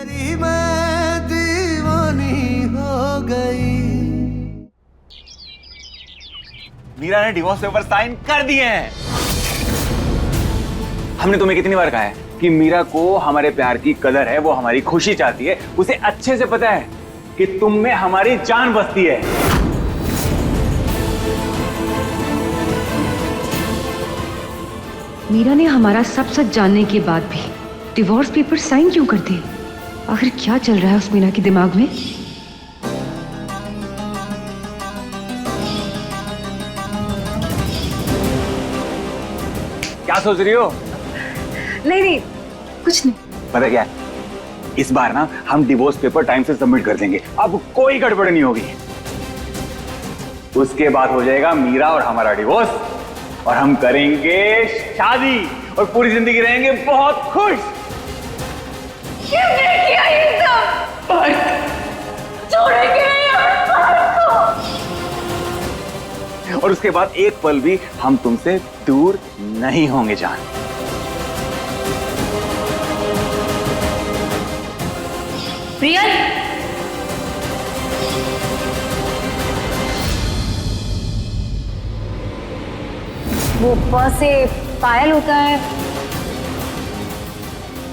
तेरी मैं दीवानी हो गई। मीरा ने डिवोर्स पेपर साइन कर दिए हैं। हमने तुम्हें कितनी बार कहा है कि मीरा को हमारे प्यार की कदर है, वो हमारी खुशी चाहती है। उसे अच्छे से पता है कि तुम में हमारी जान बसती है। मीरा ने हमारा सब सच जानने के बाद भी डिवोर्स पेपर साइन क्यों कर दिए? आखिर क्या चल रहा है उस मीरा के दिमाग में? क्या सोच रही हो? नहीं, कुछ नहीं। पता क्या है, इस बार ना हम डिवोर्स पेपर टाइम से सबमिट कर देंगे। अब कोई गड़बड़ नहीं होगी। उसके बाद हो जाएगा मीरा और हमारा डिवोर्स, और हम करेंगे शादी और पूरी जिंदगी रहेंगे बहुत खुश। किसने किया ये सब? छोड़ेंगे नहीं हम। और उसके बाद एक पल भी हम तुमसे दूर नहीं होंगे जान। प्रियल, वो प से पायल होता है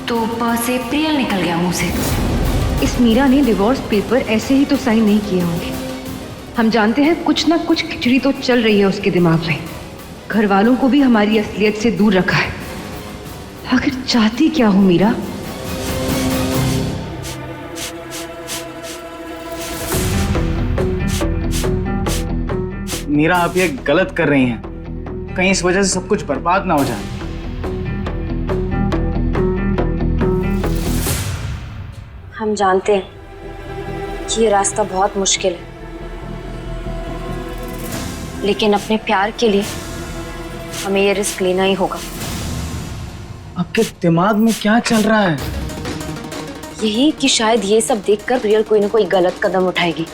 तो प से प्रियल निकल गया मुंह से। इस मीरा ने डिवोर्स पेपर ऐसे ही तो साइन नहीं किए होंगे। हम जानते हैं कुछ ना कुछ खिचड़ी तो चल रही है उसके दिमाग में। घर वालों को भी हमारी असलियत से दूर रखा है। आखिर चाहती क्या हूं मीरा? मीरा, आप ये गलत कर रही हैं। कहीं इस वजह से सब कुछ बर्बाद ना हो जाए। हम जानते हैं कि ये रास्ता बहुत मुश्किल है, लेकिन अपने प्यार के लिए हमें ये रिस्क लेना ही होगा। आपके दिमाग में क्या चल रहा है? यही कि शायद ये सब देखकर प्रियल कोई ना कोई गलत कदम उठाएगी।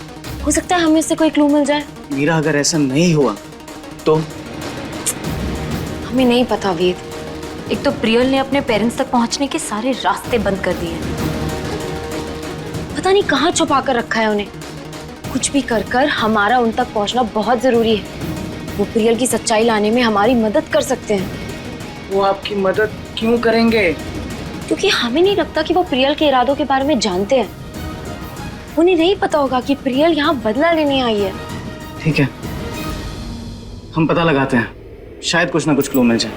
हो सकता है हमें इससे कोई क्लू मिल जाए। मीरा, अगर ऐसा नहीं हुआ तो? हमें नहीं पता वेद। एक तो प्रियल ने अपने पेरेंट्स तक पहुंचने के सारे रास्ते बंद कर दिए। पता नहीं कहाँ छुपा कर रखा है उन्हें। कुछ भी कर कर हमारा उन तक पहुंचना बहुत जरूरी है। वो प्रियल की सच्चाई लाने में हमारी मदद कर सकते हैं। वो आपकी मदद क्यों करेंगे? क्योंकि हमें नहीं लगता कि वो प्रियल के इरादों के बारे में जानते हैं। उन्हें नहीं पता होगा कि प्रियल यहाँ बदला लेने आई है। ठीक है, हम पता लगाते हैं। शायद कुछ ना कुछ क्लू मिल जाए।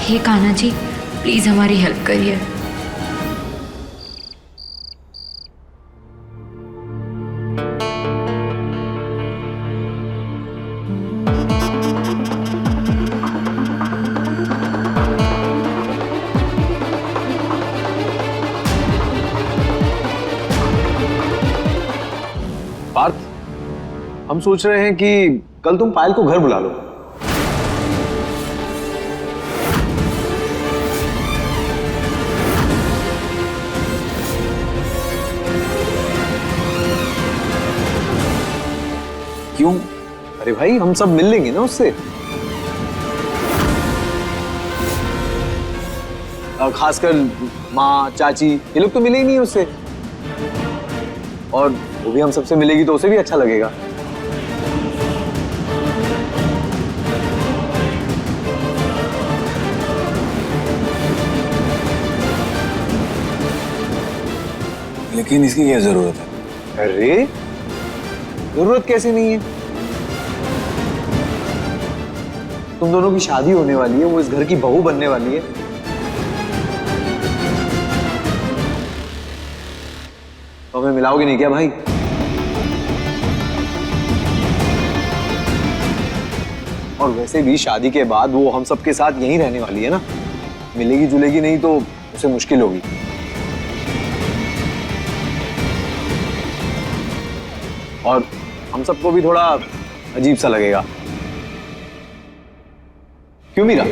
हे कान्हा जी, प्लीज हमारी हेल्प करिए। पार्थ, हम सोच रहे हैं कि कल तुम पायल को घर बुला लो। क्यों? अरे भाई, हम सब मिल लेंगे ना उससे। खासकर माँ, चाची, ये लोग तो मिले ही नहीं उससे। और वो भी हम सबसे मिलेगी तो उसे भी अच्छा लगेगा। लेकिन इसकी क्या जरूरत है? अरे जरूरत कैसे नहीं है? तुम दोनों की शादी होने वाली है, वो इस घर की बहू बनने वाली है। तो हमें मिलाओगे नहीं क्या भाई? और वैसे भी शादी के बाद वो हम सबके साथ यहीं रहने वाली है ना। मिलेगी जुलेगी नहीं तो उसे मुश्किल होगी। और हम सबको भी थोड़ा अजीब सा लगेगा। क्यों मीरा?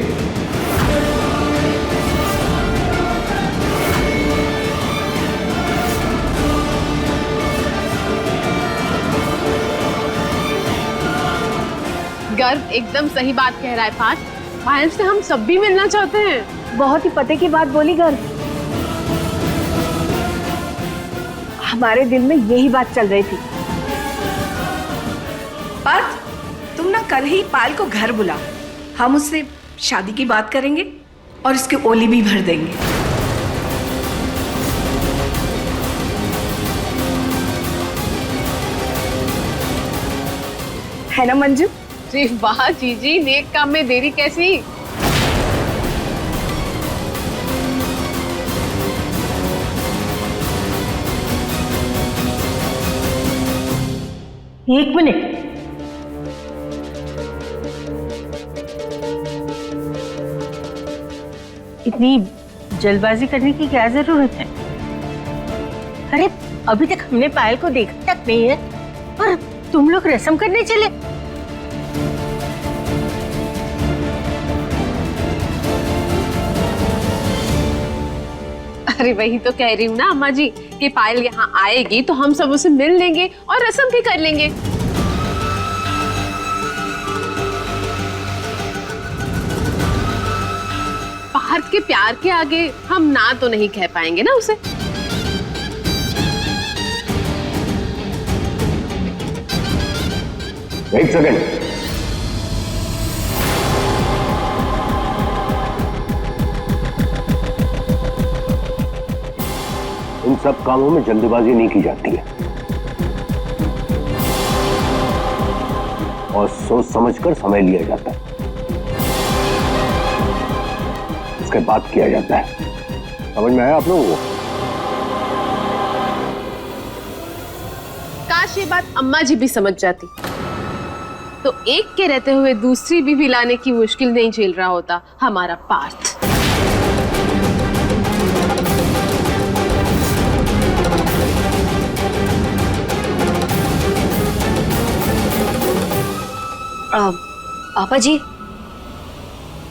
गर्व एकदम सही बात कह रहा है पार्थ। पायल से हम सब भी मिलना चाहते हैं। बहुत ही पते की बात बोली गर्व। हमारे दिल में यही बात चल रही थी। पार्थ, तुम ना कल ही पायल को घर बुलाओ, हम उससे शादी की बात करेंगे और इसकी ओली भी भर देंगे। है ना मंजू? जी वाह जीजी, नेक काम में देरी कैसी। एक मिनट, इतनी जल्दबाजी करने की क्या जरूरत है? अरे अभी तक हमने पायल को देखा तक नहीं है और तुम लोग रस्म करने चले। अरे वही तो कह रही हूँ ना अम्मा जी कि पायल यहाँ आएगी तो हम सब उसे मिल लेंगे और रस्म भी कर लेंगे। पार्थ के प्यार के आगे हम ना तो नहीं कह पाएंगे ना उसे। एक सेकंड, इन सब कामों में जल्दबाजी नहीं की जाती है और सोच समझकर समय लिया जाता है, उसके बाद किया जाता है। समझ में आया आप लोगों को? काश ये बात अम्मा जी भी समझ जाती तो एक के रहते हुए दूसरी बीवी लाने की मुश्किल नहीं झेल रहा होता हमारा पार्थ। पापा जी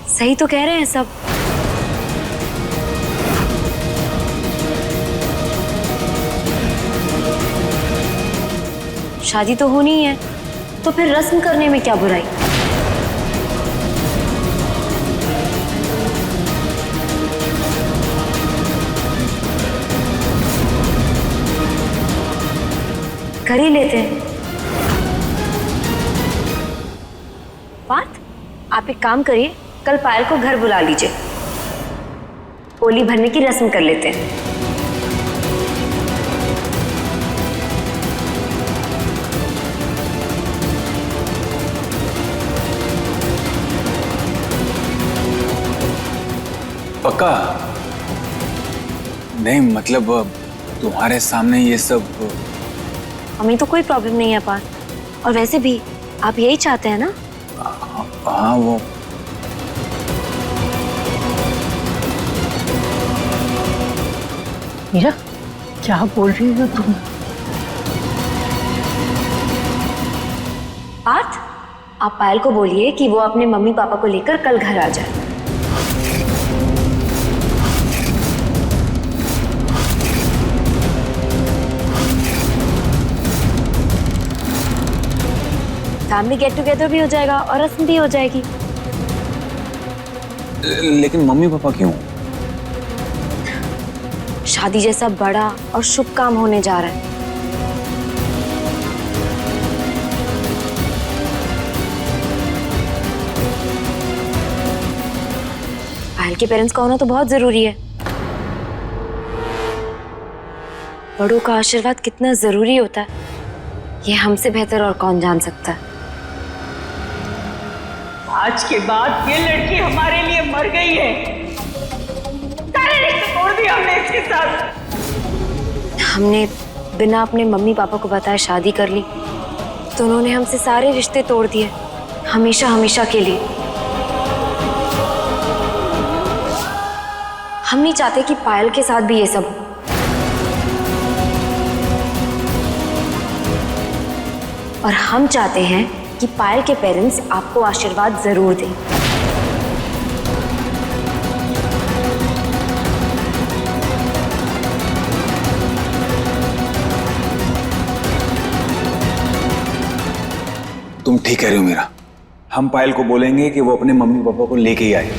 सही तो कह रहे हैं सब। शादी तो होनी ही है तो फिर रस्म करने में क्या बुराई। कर ही लेते हैं। पार्थ, आप एक काम करिए, कल पायल को घर बुला लीजिए, ओली भरने की रस्म कर लेते हैं। पक्का? नहीं मतलब तुम्हारे सामने ये सब। हमें तो कोई प्रॉब्लम नहीं है पार्थ, और वैसे भी आप यही चाहते हैं ना? हाँ वो मीरा, क्या बोल रही हो तुम? पार्थ, आप पायल को बोलिए कि वो अपने मम्मी पापा को लेकर कल घर आ जाए। फैमिली गेट टुगेदर भी हो जाएगा और रस्म भी हो जाएगी। लेकिन मम्मी पापा क्यों? शादी जैसा बड़ा और शुभ काम होने जा रहा है। पायल के पेरेंट्स का होना तो बहुत जरूरी है। बड़ों का आशीर्वाद कितना जरूरी होता है ये हमसे बेहतर और कौन जान सकता है। आज के बाद ये लड़की हमारे लिए मर गई है। सारे रिश्ते तोड़ दिए हमने इसके साथ। हमने बिना अपने मम्मी पापा को बताए शादी कर ली तो उन्होंने हमसे सारे रिश्ते तोड़ दिए, हमेशा हमेशा के लिए। हम नहीं चाहते कि पायल के साथ भी ये सब हो। और हम चाहते हैं कि पायल के पेरेंट्स आपको आशीर्वाद जरूर दें। तुम ठीक कह रही हो मीरा, हम पायल को बोलेंगे कि वो अपने मम्मी पापा को लेके ही आए।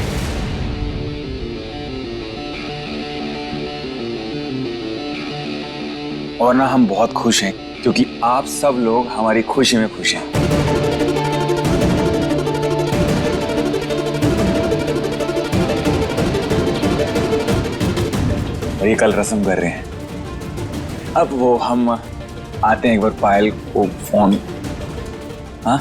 और ना हम बहुत खुश हैं क्योंकि आप सब लोग हमारी खुशी में खुश हैं। और ये कल रस्म कर रहे हैं। अब वो हम आते हैं, एक बार पायल को फोन। हाँ